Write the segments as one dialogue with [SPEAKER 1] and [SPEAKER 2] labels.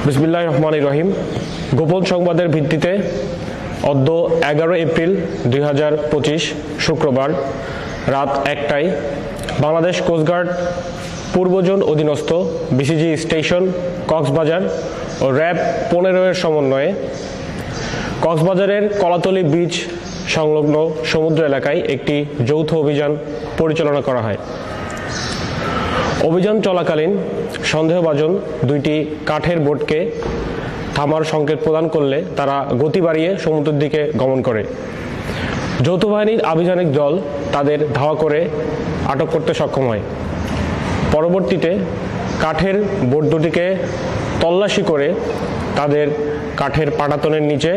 [SPEAKER 1] বিসমিল্লাহির রহমানির রহিম। গোপন সংবাদের ভিত্তিতে অদ্য 11 এপ্রিল 2025 শুক্রবার রাত 1টায় বাংলাদেশ কোস্টগার্ড পূর্ব জোন অধীনস্থ বিসিজি স্টেশন কক্সবাজার ও র্যাব 15-এর সমন্বয়ে কক্সবাজারের কলাতলী বিচ সংলগ্ন সমুদ্র এলাকায় একটি যৌথ অভিযান পরিচালনা করা হয়। অভিযান চলাকালীন সন্দেহভাজন দুইটি কাঠের বোটকে থামার সংকেত প্রদান করলে তারা গতি বাড়িয়ে সমুদ্রের দিকে গমন করে। যৌথ বাহিনীর আভিযানিক দল তাদের ধাওয়া করে আটক করতে সক্ষম হয়। পরবর্তীতে কাঠের বোট দুটিকে তল্লাশি করে তাদের কাঠের পাটাতনের নিচে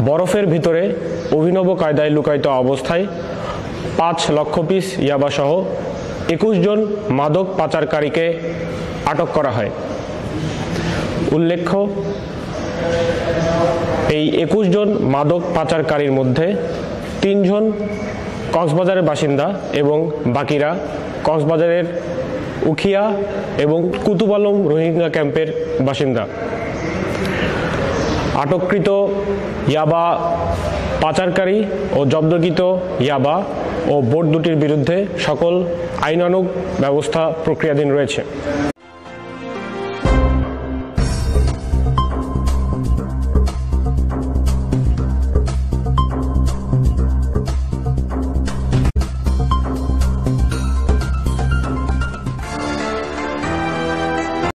[SPEAKER 1] বরফের ভিতরে অভিনব কায়দায় লুকায়িত অবস্থায় 5 লক্ষ পিস ইয়াবাসহ 21 জন মাদক পাচারকারীকে আটক করা হয়। উল্লেখ্য, এই 21 জন মাদক পাচারকারীর মধ্যে 3 জন কক্সবাজারের বাসিন্দা এবং বাকিরা কক্সবাজারের উখিয়া এবং কুতুব আলম রোহিঙ্গা ক্যাম্পের বাসিন্দা। আটককৃত ইয়াবা পাচারকারী ও জব্দকৃত ইয়াবা ও বোট দুটির বিরুদ্ধে সকল আইনানুগ ব্যবস্থা প্রক্রিয়াধীন রয়েছে।